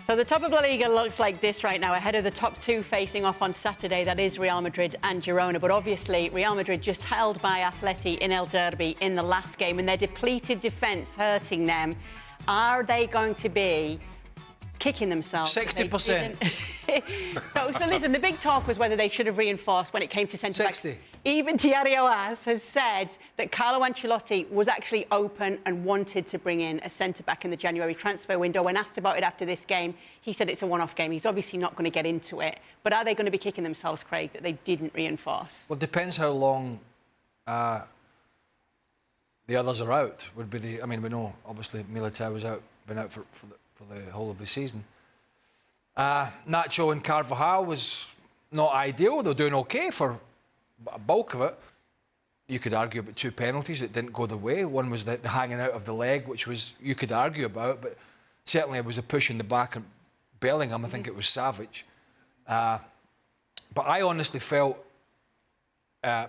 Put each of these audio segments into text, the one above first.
So the top of La Liga looks like this right now, ahead of the top two facing off on Saturday. That is Real Madrid and Girona. But obviously, Real Madrid just held by Atleti in El Derby in the last game, and their depleted defence hurting them. Are they going to be kicking themselves? 60%. So listen, the big talk was whether they should have reinforced when it came to centre-backs. 60. Even Thierry Oas has said that Carlo Ancelotti was actually open and wanted to bring in a centre-back in the January transfer window. When asked about it after this game, he said it's a one-off game. He's obviously not going to get into it. But are they going to be kicking themselves, Craig, that they didn't reinforce? Well, it depends how long the others are out. Would be the. I mean, we know obviously Militao was out, been out for the whole of the season. Nacho and Carvajal was not ideal. They were doing okay for a bulk of it. You could argue about two penalties that didn't go the way. One was the hanging out of the leg, which was you could argue about, but certainly it was a push in the back of Bellingham. I think it was savage. But I honestly felt, yeah,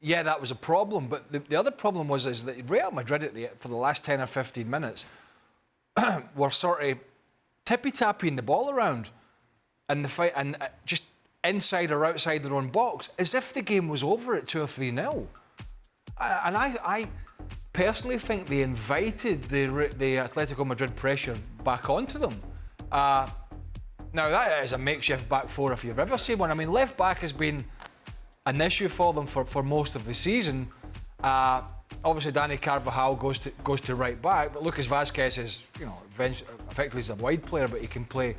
that was a problem. But the other problem was is that Real Madrid for the last 10 or 15 minutes were sort of tippy-tapping the ball around and the fight and just inside or outside their own box, as if the game was over at 2 or 3-0. And I personally think they invited the Atletico Madrid pressure back onto them. Now, that is a makeshift back four if you've ever seen one. I mean, left back has been an issue for them for most of the season. Obviously, Dani Carvajal goes to right back, but Lucas Vazquez is, effectively he's a wide player, but he can play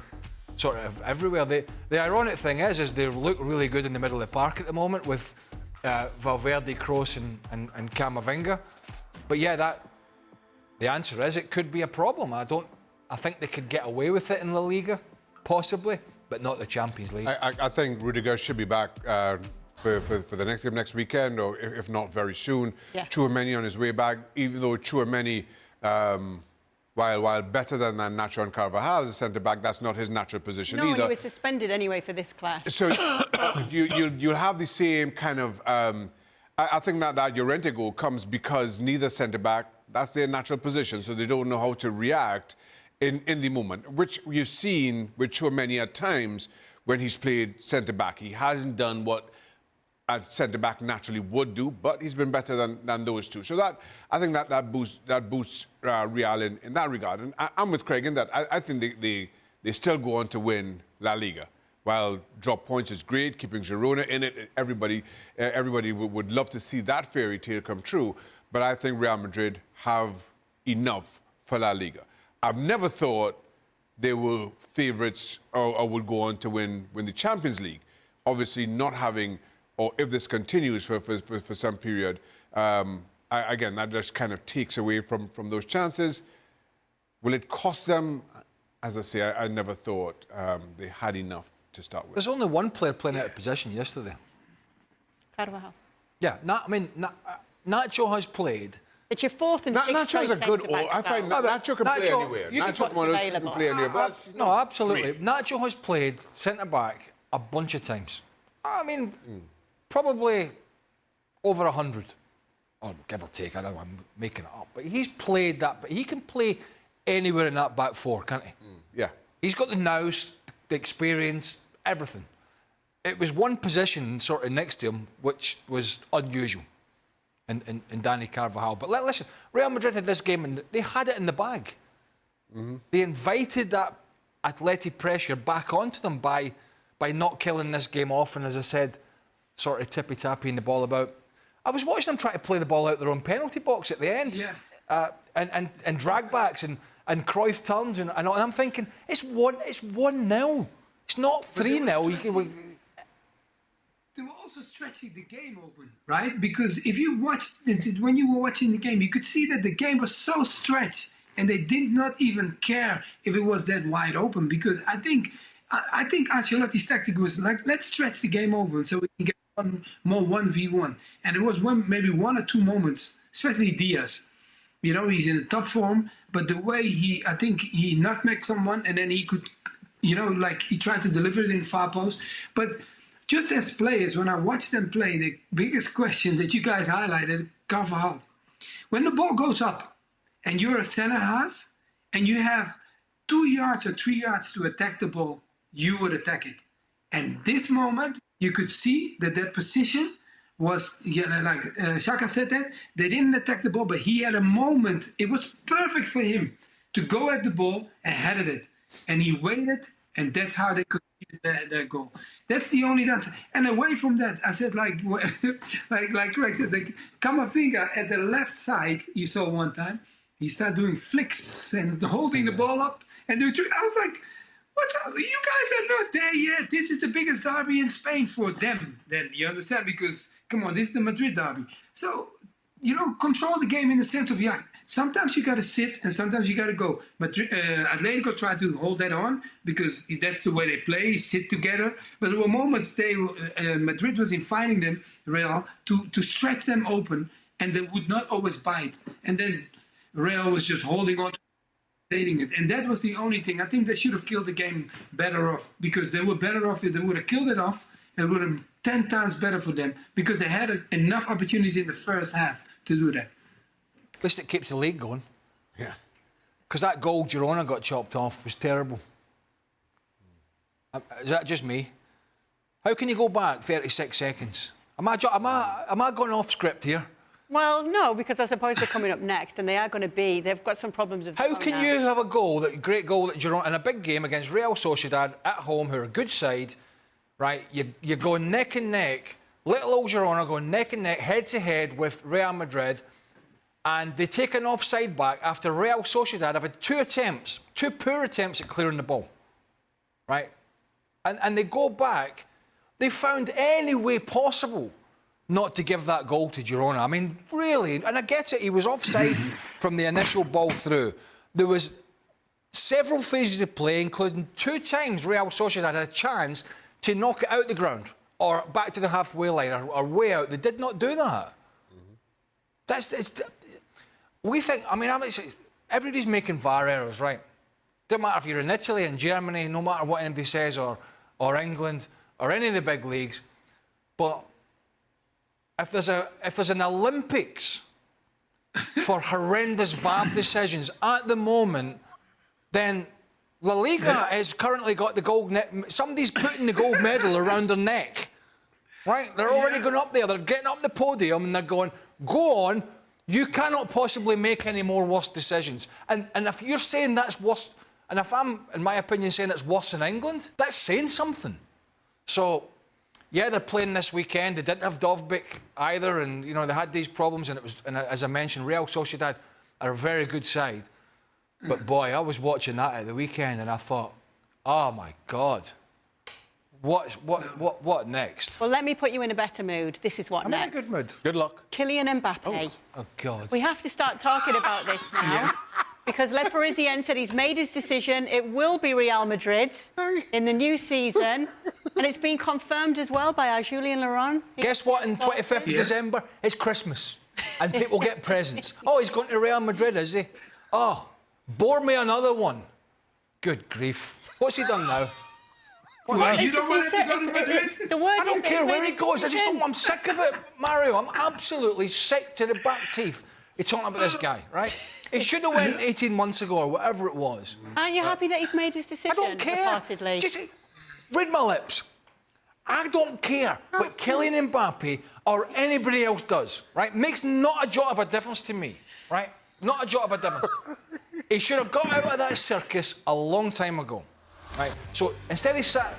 sort of everywhere. The ironic thing is they look really good in the middle of the park at the moment with Valverde, Kroos and Camavinga. But yeah, the answer is it could be a problem. I think they could get away with it in La Liga, possibly, but not the Champions League. I think Rudiger should be back for the next game next weekend, or if not very soon. Yeah. Tchouaméni on his way back, even though Tchouaméni, while better than Nacho and Carvajal as a centre-back, that's not his natural position either. No, he was suspended anyway for this clash. So you'll have the same kind of... I think that Llorente goal comes because neither centre-back, that's their natural position, so they don't know how to react in the moment, which you've seen with Tchouaméni at times when he's played centre-back. He hasn't done what a centre-back naturally would do, but he's been better than those two. So I think that boosts Real in that regard. And I'm with Craig in that I think they still go on to win La Liga. While drop points is great, keeping Girona in it, everybody would love to see that fairy tale come true. But I think Real Madrid have enough for La Liga. I've never thought they were favourites or would go on to win the Champions League. Obviously, not having, or if this continues for some period, again, that just kind of takes away from those chances. Will it cost them? As I say, I never thought they had enough to start with. There's only one player playing out of position yesterday. Carvajal. Yeah, Nacho has played. It's your fourth and sixth Nacho's a good... I find Nacho can play anywhere. Nacho can play anywhere. No, absolutely. Great. Nacho has played centre-back a bunch of times. I mean, probably over 100, or give or take. I know I'm making it up, but he's played that. But he can play anywhere in that back four, can't he? Yeah. He's got the nous, the experience, everything. It was one position sort of next to him which was unusual in Dani Carvajal. But listen, Real Madrid had this game and they had it in the bag. They invited that Atleti pressure back onto them by not killing this game off and, as I said, sort of tippy-tapping the ball about. I was watching them try to play the ball out their own penalty box at the end. Yeah. And drag backs and Cruyff turns and I'm thinking, it's 1-0. It's not 3-0. They were also stretching the game open, right? Because if you watched when you were watching the game, you could see that the game was so stretched and they did not even care if it was that wide open, because I think Ancelotti's tactic was like, let's stretch the game open so we can get one more 1v1. And it was maybe one or two moments, especially Diaz. He's in top form, but the way I think he nutmegged someone and then he could, he tried to deliver it in far post. But just as players, when I watch them play, the biggest question that you guys highlighted, Carvajal, when the ball goes up and you're a centre half and you have 2 yards or 3 yards to attack the ball, you would attack it. And this moment, you could see that position was, like Shaka said that, they didn't attack the ball, but he had a moment. It was perfect for him to go at the ball and headed it. And he waited, and that's how they could get their goal. That's the only answer. And away from that, I said, like Greg said, the Camavinga at the left side, you saw one time, he started doing flicks and holding the ball up and doing. I was like, what's up? You guys are not there yet. This is the biggest derby in Spain for them. Then you understand, because come on, this is the Madrid derby. So, control the game in the sense of, sometimes you got to sit and sometimes you got to go. Madrid, Atletico tried to hold that on because that's the way they play, sit together. But there were moments Madrid was inviting them, Real, to stretch them open, and they would not always bite. And then Real was just holding on to it. And that was the only thing. I think they should have killed the game better off, because they were better off if they would have killed it off. It would have 10 times better for them, because they had enough opportunities in the first half to do that. At least it keeps the league going. Yeah. Because that goal Girona got chopped off was terrible. Is that just me? How can you go back 36 seconds? Am I going off script here? Well, no, because I suppose they're coming up next, and they've got some problems of their own How can now. you have a great goal that Girona, in a big game against Real Sociedad at home, who are a good side, right? You're going neck and neck, little old Girona going neck and neck, head to head with Real Madrid, and they take an offside back after Real Sociedad have had two poor attempts at clearing the ball, right? And they go back. They found any way possible not to give that goal to Girona. I mean, really, and I get it, he was offside from the initial ball through. There was several phases of play, including 2 times Real Sociedad had a chance to knock it out the ground or back to the halfway line or way out. They did not do that. We think, everybody's making VAR errors, right? Don't matter if you're in Italy and Germany, no matter what anybody says, or England, or any of the big leagues. But if there's an Olympics for horrendous VAR decisions at the moment, then LALIGA has currently got the gold. Somebody's putting the gold medal around their neck, right? They're already going up there. They're getting up the podium and they're going, "Go on, you cannot possibly make any more worse decisions." And if you're saying that's worse, and if I'm, in my opinion, saying it's worse in England, that's saying something. So, yeah, they're playing this weekend. They didn't have Dovbyk either, and they had these problems. And as I mentioned, Real Sociedad are a very good side. But boy, I was watching that at the weekend, and I thought, oh my God, what next? Well, let me put you in a better mood. This is what I'm next. in a good mood. Good luck. Kylian Mbappe. Oh God. We have to start talking about this now. Because Le Parisien said he's made his decision. It will be Real Madrid in the new season. And it's been confirmed as well by our Julien Laurent. Guess what? On 25th of December, it's Christmas. And people get presents. Oh, he's going to Real Madrid, is he? Oh, bore me another one. Good grief. What's he done now? What, you don't want him to go to Madrid? I don't care where he goes. I'm sick of it, Mario. I'm absolutely sick to the back teeth. You're talking about this guy, right? He should have went 18 months ago or whatever it was. Aren't you happy that he's made his decision? I don't care. Reportedly? Just read my lips. I don't care what Kylian Mbappe or anybody else does, right? Makes not a jot of a difference to me, right? Not a jot of a difference. He should have got out of that circus a long time ago, right? So instead he sat...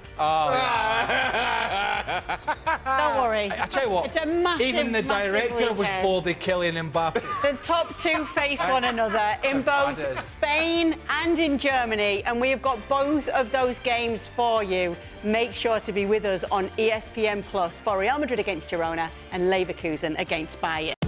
Don't worry. I tell you what, it's a massive, even the director was bloody Kylian Mbappe. The top two face one another in both Spain and in Germany, and we have got both of those games for you. Make sure to be with us on ESPN Plus for Real Madrid against Girona and Leverkusen against Bayern.